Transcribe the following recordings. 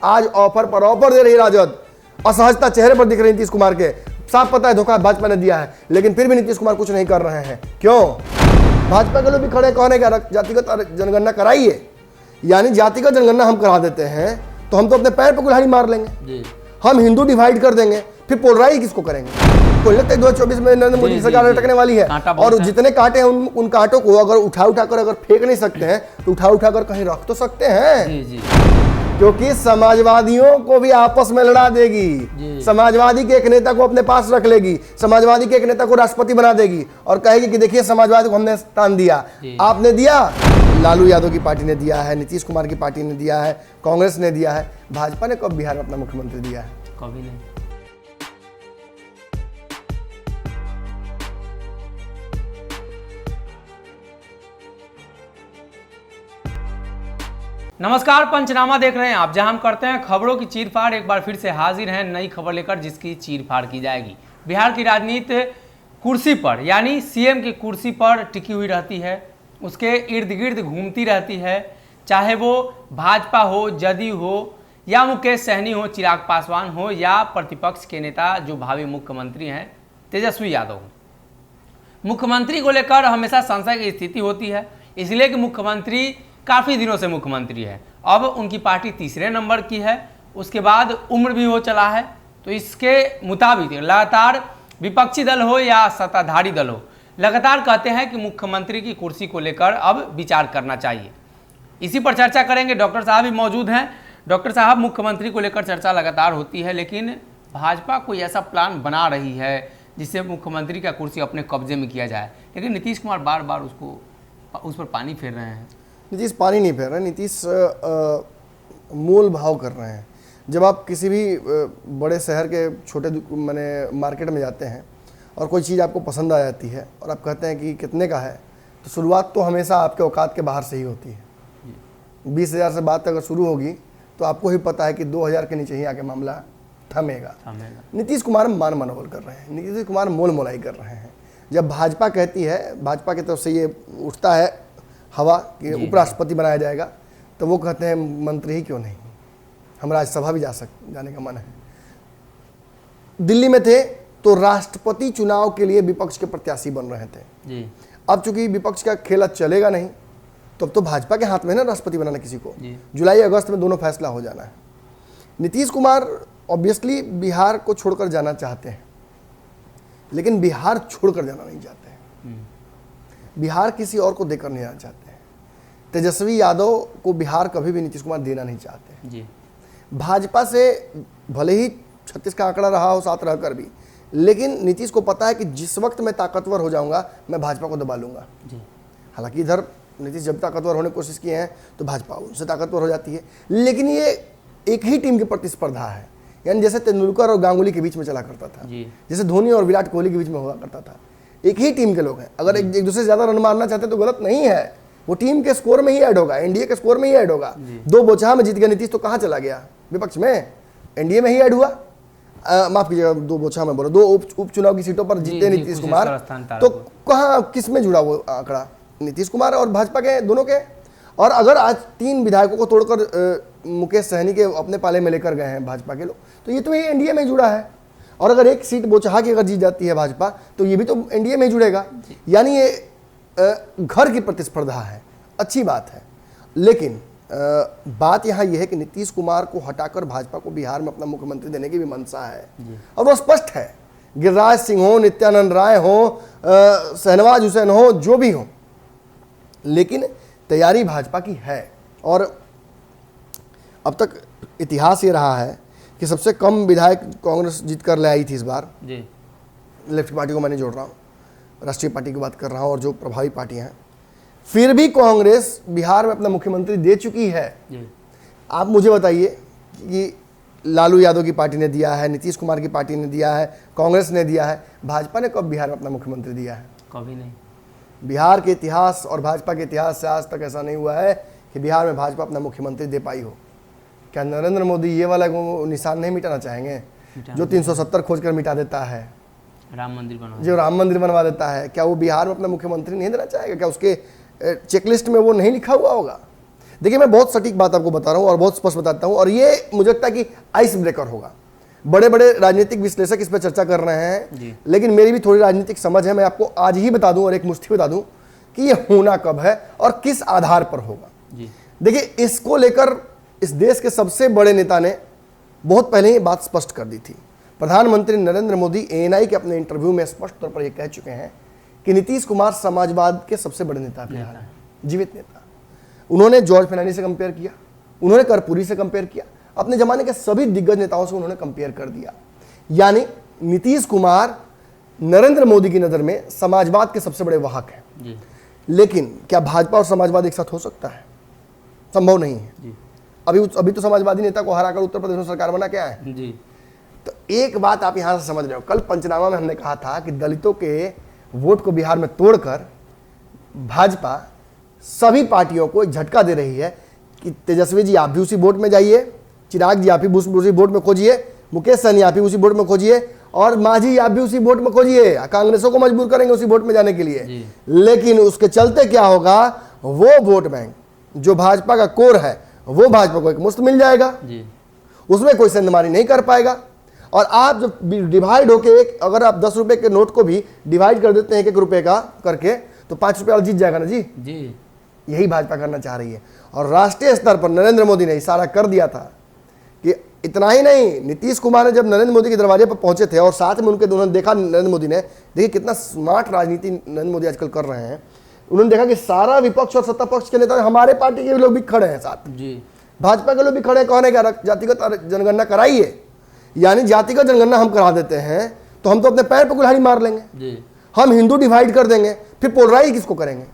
आज ऑफर पर ऑफर दे रही है राजद। असहजता चेहरे पर दिख रही नीतीश कुमार के, साफ पता है धोखा भाजपा ने दिया है, लेकिन फिर भी नीतीश कुमार कुछ नहीं कर रहे हैं। क्यों? भाजपा के लोग भी खड़े कहने का जातिगत जनगणना कराइए, यानी जातिगत जनगणना हम करा देते हैं तो हम तो अपने पैर पर कुल्हाड़ी मार लेंगे, हम हिंदू डिवाइड कर देंगे, फिर पोलराइज किसको करेंगे? तो लगता है 2024 में नरेंद्र मोदी की सरकार लटकने वाली है, और जितने कांटे हैं उन कांटों को अगर उठा कर अगर फेंक नहीं सकते हैं तो उठा कर कहीं रख तो सकते हैं, क्योंकि समाजवादियों को भी आपस में लड़ा देगी। समाजवादी के एक नेता को अपने पास रख लेगी, समाजवादी के एक नेता को राष्ट्रपति बना देगी और कहेगी कि देखिए समाजवादी को हमने स्थान दिया। आपने दिया, लालू यादव की पार्टी ने दिया है, नीतीश कुमार की पार्टी ने दिया है, कांग्रेस ने दिया है। भाजपा ने कब बिहार में अपना मुख्यमंत्री दिया है? कभी नहीं। नमस्कार, पंचनामा देख रहे हैं आप, जहां हम करते हैं खबरों की चीरफाड़। एक बार फिर से हाजिर हैं नई खबर लेकर, जिसकी चीरफाड़ की जाएगी। बिहार की राजनीति कुर्सी पर, यानी सीएम की कुर्सी पर टिकी हुई रहती है, उसके इर्द गिर्द घूमती रहती है, चाहे वो भाजपा हो, जदयू हो, या मुकेश सहनी हो, चिराग पासवान हो, या प्रतिपक्ष के नेता जो भावी मुख्यमंत्री हैं तेजस्वी यादव हो। मुख्यमंत्री को लेकर हमेशा संशय की स्थिति होती है, इसलिए कि मुख्यमंत्री काफ़ी दिनों से मुख्यमंत्री है, अब उनकी पार्टी तीसरे नंबर की है, उसके बाद उम्र भी हो चला है, तो इसके मुताबिक लगातार विपक्षी दल हो या सत्ताधारी दल हो, लगातार कहते हैं कि मुख्यमंत्री की कुर्सी को लेकर अब विचार करना चाहिए। इसी पर चर्चा करेंगे, डॉक्टर साहब भी मौजूद हैं। डॉक्टर साहब, मुख्यमंत्री को लेकर चर्चा लगातार होती है, लेकिन भाजपा कोई ऐसा प्लान बना रही है जिससे मुख्यमंत्री का कुर्सी अपने कब्जे में किया जाए, लेकिन नीतीश कुमार बार बार उस पर पानी फेर रहे हैं। नीतीश पानी नहीं फेर रहे, नीतीश मोल भाव कर रहे हैं। जब आप किसी भी बड़े शहर के छोटे माने मार्केट में जाते हैं और कोई चीज़ आपको पसंद आ जाती है और आप कहते हैं कि कितने का है, तो शुरुआत तो हमेशा आपके औकात के बाहर से ही होती है। 20,000 से बात अगर शुरू होगी तो आपको ही पता है कि 2,000 के नीचे ही आके मामला थमेगा। नीतीश कुमार मान मनोबल कर रहे हैं, नीतीश कुमार मोल मोलाई कर रहे हैं। जब भाजपा कहती है, भाजपा की तरफ से ये उठता है हवा कि उपराष्ट्रपति बनाया जाएगा, तो वो कहते हैं मंत्री ही क्यों नहीं, हम राज्यसभा भी जाने का मन है। दिल्ली में थे तो राष्ट्रपति चुनाव के लिए विपक्ष के प्रत्याशी बन रहे थे। अब चूंकि विपक्ष का खेल चलेगा नहीं, तब तो भाजपा के हाथ में है ना राष्ट्रपति बनाना किसी को। जुलाई अगस्त में दोनों फैसला हो जाना है। नीतीश कुमार ऑब्वियसली बिहार को छोड़कर जाना चाहते हैं, लेकिन बिहार छोड़कर जाना नहीं चाहते हैं, बिहार किसी और को देकर नहीं जाना चाहते हैं। तेजस्वी यादव को बिहार कभी भी नीतीश कुमार देना नहीं चाहते हैं। भाजपा से भले ही 36 का आंकड़ा रहा हो 7 रहकर भी, लेकिन नीतीश को पता है कि जिस वक्त मैं ताकतवर हो जाऊंगा मैं भाजपा को दबा लूंगा। हालांकि इधर नीतीश जब ताकतवर होने की कोशिश किए हैं तो भाजपा उनसे ताकतवर हो जाती है, लेकिन ये एक ही टीम की प्रतिस्पर्धा है। यानी जैसे तेंदुलकर और गांगुली के बीच में चला करता था, जैसे धोनी और विराट कोहली के बीच में हुआ करता था। एक ही टीम के लोग हैं, अगर एक दूसरे से ज़्यादा रन मारना चाहते हैं तो गलत नहीं है, वो टीम के स्कोर में ही ऐड होगा, एनडीए के स्कोर में ही ऐड होगा। 2 बोचहा में जीत गया नीतीश तो कहाँ चला गया? विपक्ष में, एनडीए में ही ऐड हुआ। माफ कीजिएगा, 2 बोचहा में बोला, 2 उपचुनाव की सीटों पर जीते नीतीश कुमार, तो कहाँ किस में जुड़ा वो आंकड़ा? नीतीश कुमार और भाजपा के दोनों के। और अगर आज 3 विधायकों को तोड़कर मुकेश सहनी के अपने पाले में लेकर गए हैं भाजपा के लोग, तो ये तो ये एनडीए में जुड़ा है। और अगर एक सीट बोचहा की अगर जीत जाती है भाजपा, तो ये भी तो एनडीए में जुड़ेगा। यानी ये घर की प्रतिस्पर्धा है, अच्छी बात है। लेकिन बात यहाँ यह है कि नीतीश कुमार को हटाकर भाजपा को बिहार में अपना मुख्यमंत्री देने की भी मंशा है, और वो स्पष्ट है। गिरिराज सिंह हो, नित्यानंद राय हो, शहनवाज हुसैन हो, जो भी हो, लेकिन तैयारी भाजपा की है। और अब तक इतिहास ये रहा है कि सबसे कम विधायक कांग्रेस जीत कर ले आई थी इस बार। लेफ्ट पार्टी को मैं नहीं जोड़ रहा हूँ, राष्ट्रीय पार्टी की बात कर रहा हूँ, और जो प्रभावी पार्टियां हैं, फिर भी कांग्रेस बिहार में अपना मुख्यमंत्री दे चुकी है। आप मुझे बताइए कि लालू यादव की पार्टी ने दिया है, नीतीश कुमार की पार्टी ने दिया है, कांग्रेस ने दिया है, भाजपा ने कब बिहार में अपना मुख्यमंत्री दिया है? कभी नहीं। बिहार के इतिहास और भाजपा के इतिहास से आज तक ऐसा नहीं हुआ है कि बिहार में भाजपा अपना मुख्यमंत्री दे पाई हो। क्या नरेंद्र मोदी ये वाला निशान नहीं मिटाना चाहेंगे जो 370 खोज कर मिटा देता है, राम मंदिर बनवा देता है? क्या वो बिहार में अपना मुख्यमंत्री नहीं देना चाहेगा? क्या उसके चेकलिस्ट में वो नहीं लिखा हुआ होगा? देखिए, मैं बहुत सटीक बात आपको बता रहा हूं और बहुत स्पष्ट बताता हूं, और ये मुझे लगता है कि आइस ब्रेकर होगा। बड़े बड़े राजनीतिक विश्लेषक इस पर चर्चा कर रहे हैं, लेकिन मेरी भी थोड़ी राजनीतिक समझ है। मैं आपको आज ही बता दूं और एक मुश्ती बता दूं कि ये होना कब है और किस आधार पर होगा। देखिए, इसको लेकर इस देश के सबसे बड़े नेता ने बहुत पहले ही बात स्पष्ट कर दी थी। प्रधानमंत्री नरेंद्र मोदी एएनआई के अपने इंटरव्यू में स्पष्ट तौर पर यह कह चुके हैं कि नीतीश कुमार समाजवाद के सबसे बड़े नेता बिहार हैं, जीवित नेता। उन्होंने जॉर्ज फर्नांडिस से कंपेयर किया, उन्होंने कर्पूरी से कंपेयर किया, अपने जमाने के सभी दिग्गज नेताओं से उन्होंने कंपेयर कर दिया। यानी नीतीश कुमार नरेंद्र मोदी की नज़र में समाजवाद के सबसे बड़े वाहक हैं। लेकिन क्या भाजपा और समाजवाद एक साथ हो सकता है? संभव नहीं है। अभी तो समाजवादी नेता को हराकर उत्तर प्रदेश में सरकार बना क्या है जी। तो एक बात आप यहां से समझ रहे हो, कल पंचनामा में हमने कहा था कि दलितों के वोट को बिहार में तोड़कर भाजपा सभी पार्टियों को एक झटका दे रही है कि तेजस्वी जी आप भी उसी वोट में जाइए, चिराग जी आप भी उसी वोट में खोजिए, मुकेश सहनी आप भी उसी वोट में खोजिए, और मांझी आप भी उसी वोट में खोजिए। कांग्रेसों को मजबूर करेंगे उसी वोट में जाने के लिए। लेकिन उसके चलते क्या होगा, वो वोट बैंक जो भाजपा का कोर है वो भाजपा को एक मुश्त मिल जाएगा, उसमें कोई सेंधमारी नहीं कर पाएगा। और आप जब डिवाइड होके एक, अगर आप 10 रुपए के नोट को भी डिवाइड कर देते हैं 1-1 रुपए का करके, तो 5 रुपए वाला जीत जाएगा ना जी। यही भाजपा करना चाह रही है। और राष्ट्रीय स्तर पर नरेंद्र मोदी ने इशारा कर दिया था कि इतना ही नहीं, नीतीश कुमार ने जब नरेंद्र मोदी के दरवाजे पर पहुंचे थे और साथ में उनके दोनों देखा, नरेंद्र मोदी ने देखिए कितना स्मार्ट राजनीति नरेंद्र मोदी आजकल कर रहे हैं। उन्होंने देखा कि सारा विपक्ष और सत्ता पक्ष के नेता, हमारे पार्टी के लोग भी खड़े हैं साथ जी, भाजपा के लोग भी खड़े हैं, कौन है क्या जातिगत जनगणना कराइए, यानी जातिगत जनगणना हम करा देते हैं तो हम तो अपने पैर पर कुल्हाड़ी मार लेंगे जी। हम हिंदू डिवाइड कर देंगे, फिर पोलराइज किसको करेंगे।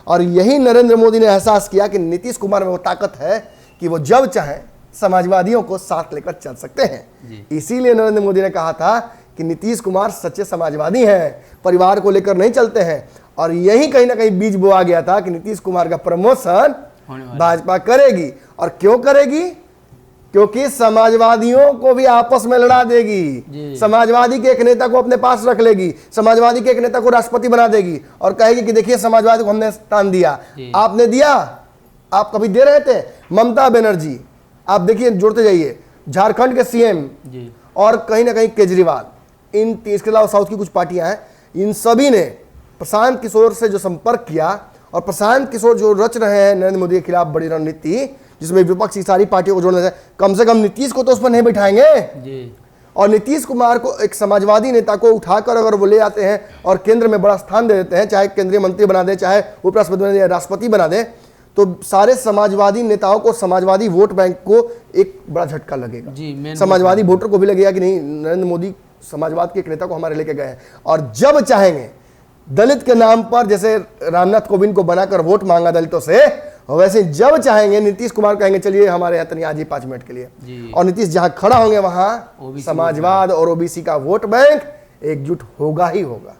और यही नरेंद्र मोदी ने एहसास किया कि नीतीश कुमार में वो ताकत है कि वो जब चाहे समाजवादियों को साथ लेकर चल सकते हैं। इसीलिए नरेंद्र मोदी ने कहा था कि नीतीश कुमार सच्चे समाजवादी हैं, परिवार को लेकर नहीं चलते हैं। और यही कहीं ना कहीं बीज बोआ गया था कि नीतीश कुमार का प्रमोशन भाजपा करेगी। और क्यों करेगी? क्योंकि समाजवादियों को भी आपस में लड़ा देगी, समाजवादी के एक नेता को अपने पास रख लेगी, समाजवादी के एक नेता को राष्ट्रपति बना देगी और कहेगी कि देखिए समाजवादी को हमने स्थान दिया। आपने दिया? आप कभी दे रहे थे? ममता बनर्जी, आप देखिए, जोड़ते जाइए, झारखंड के सीएम और कहीं ना कहीं केजरीवाल, इन इसके अलावा साउथ की कुछ पार्टियां हैं, इन सभी ने प्रशांत किशोर से जो संपर्क किया, और प्रशांत किशोर जो रच रहे हैं नरेंद्र मोदी के खिलाफ बड़ी रणनीति, जिसमें विपक्ष की सारी पार्टियों को जोड़ना है, कम से कम नीतीश को तो उस पर नहीं बिठाएंगे जी। और नीतीश कुमार को, एक समाजवादी नेता को उठाकर अगर वो ले आते हैं और केंद्र में बड़ा स्थान दे देते हैं, चाहे केंद्रीय मंत्री बना दे, चाहे उपराष्ट्रपति बना दे या राष्ट्रपति बना दे, तो सारे समाजवादी नेताओं को, समाजवादी वोट बैंक को एक बड़ा झटका लगेगा जी। समाजवादी वोटर को भी लगेगा कि नहीं, नरेंद्र मोदी समाजवाद के एक नेता को हमारे लेके गए हैं। और जब चाहेंगे दलित के नाम पर, जैसे रामनाथ कोविंद को बनाकर वोट मांगा दलितों से, वैसे जब चाहेंगे नीतीश कुमार कहेंगे चलिए हमारे यहाँ तनी आज ही 5 मिनट के लिए, और नीतीश जहां खड़ा होंगे वहां समाजवाद और ओबीसी का वोट बैंक एकजुट होगा ही होगा।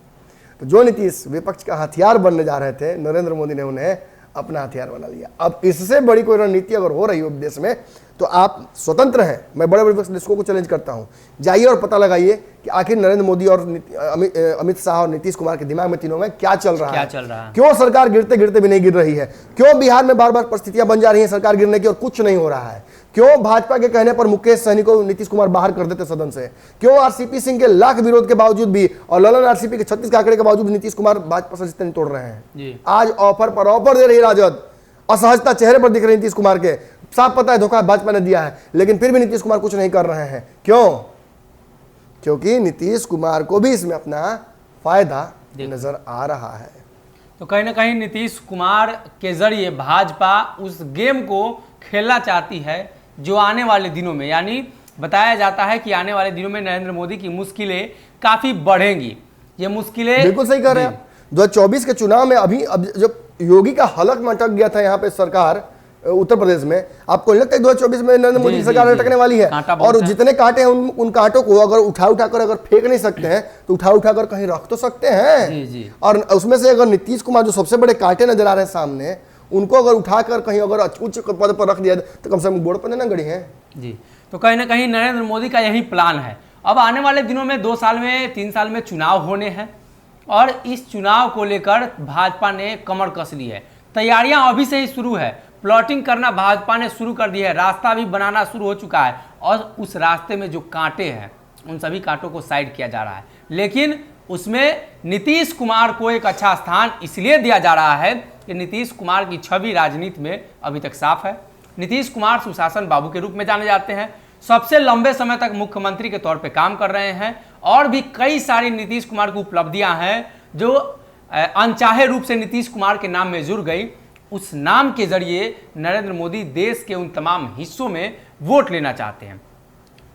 तो जो नीतीश विपक्ष का हथियार बनने जा रहे थे, नरेंद्र मोदी ने उन्हें अपना हथियार बना लिया। अब इससे बड़ी कोई रणनीति अगर हो रही हो देश में, तो आप स्वतंत्र हैं, मैं बड़े बड़े विश्लेषकों को चैलेंज करता हूं, जाइए और पता लगाइए कि आखिर नरेंद्र मोदी और अमित शाह और नीतीश कुमार के दिमाग में, तीनों में क्या चल रहा है, क्यों सरकार गिरते गिरते भी नहीं गिर रही है, क्यों बिहार में बार बार परिस्थितियां बन जा रही हैं सरकार गिरने की और कुछ नहीं हो रहा है, क्यों भाजपा के कहने पर मुकेश सहनी को नीतीश कुमार बाहर कर देते सदन से, क्यों आरसीपी सिंह के लाख विरोध के बावजूद भी और ललन आरसीपी के 36 आंकड़े के बावजूद नीतीश कुमार भाजपा से रिश्ते नहीं तोड़ रहे हैं। आज ऑफर पर ऑफर दे रही राजद, असहजता चेहरे पर दिख रही नीतीश कुमार के, साफ पता है धोखा भाजपा ने दिया है, लेकिन फिर भी नीतीश कुमार कुछ नहीं कर रहे हैं। क्यों? क्योंकि नीतीश कुमार को भी इसमें अपना फायदा नजर आ रहा है। तो कहीं ना कहीं नीतीश कुमार के जरिए भाजपा उस गेम को खेलना चाहती है जो आने वाले दिनों में, यानी बताया जाता है कि आने वाले दिनों में नरेंद्र मोदी की मुश्किलें काफी बढ़ेंगी। ये मुश्किलें बिल्कुल सही कह रहे हैं। 2024 के चुनाव में अभी अब जब योगी का हलक में अटक गया था यहाँ पे सरकार उत्तर प्रदेश में, आपको नहीं लगता है 2024 में नरेंद्र मोदी की सरकार अटकने वाली है? और जितने कांटे हैं उन कांटों को अगर उठा कर अगर फेंक नहीं सकते हैं तो उठा कर कहीं रख तो सकते हैं। और उसमें से अगर नीतीश कुमार जो सबसे बड़े कांटे नजर आ रहे हैं सामने, उनको अगर उठाकर कहीं अगर उच्च पद पर रख दिया तो कम से कम गोड़ पर ना गड़ी है जी। तो कहीं ना कहीं नरेंद्र मोदी का यही प्लान है। अब आने वाले दिनों में 2 साल में 3 साल में चुनाव होने हैं और इस चुनाव को लेकर भाजपा ने कमर कस ली है। तैयारियां अभी से ही शुरू है, प्लॉटिंग करना भाजपा ने शुरू कर दी है, रास्ता भी बनाना शुरू हो चुका है और उस रास्ते में जो कांटे हैं उन सभी कांटों को साइड किया जा रहा है। लेकिन उसमें नीतीश कुमार को एक अच्छा स्थान इसलिए दिया जा रहा है कि नीतीश कुमार की छवि राजनीति में अभी तक साफ है। नीतीश कुमार सुशासन बाबू के रूप में जाने जाते हैं, सबसे लंबे समय तक मुख्यमंत्री के तौर पे काम कर रहे हैं और भी कई सारी नीतीश कुमार की उपलब्धियां हैं जो अनचाहे रूप से नीतीश कुमार के नाम में जुड़ गई। उस नाम के जरिए नरेंद्र मोदी देश के उन तमाम हिस्सों में वोट लेना चाहते हैं।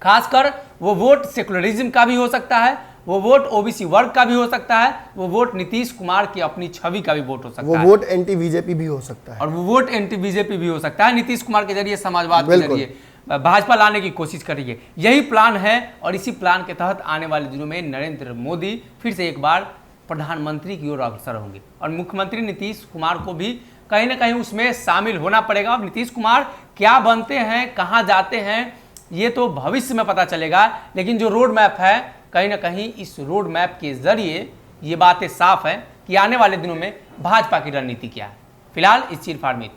खासकर वो वोट सेकुलरिज्म का भी हो सकता है, वो वोट ओबीसी वर्ग का भी हो सकता है, वो वोट नीतीश कुमार की अपनी छवि का भी वोट हो सकता है, वो वोट एंटी बीजेपी भी हो सकता है और वो वोट एंटी बीजेपी भी हो सकता है। नीतीश कुमार के जरिए समाजवाद के जरिए भाजपा लाने की कोशिश कर रही है, यही प्लान है और इसी प्लान के तहत आने वाले दिनों में नरेंद्र मोदी फिर से एक बार प्रधानमंत्री की ओर अग्रसर होंगे और मुख्यमंत्री नीतीश कुमार को भी कहीं ना कहीं उसमें शामिल होना पड़ेगा। अब नीतीश कुमार क्या बनते हैं, कहाँ जाते हैं, ये तो भविष्य में पता चलेगा, लेकिन जो रोड मैप है कहीं ना कहीं इस रोड मैप के जरिए ये बातें साफ है कि आने वाले दिनों में भाजपा की रणनीति क्या है। फिलहाल इस चीरफाड़ में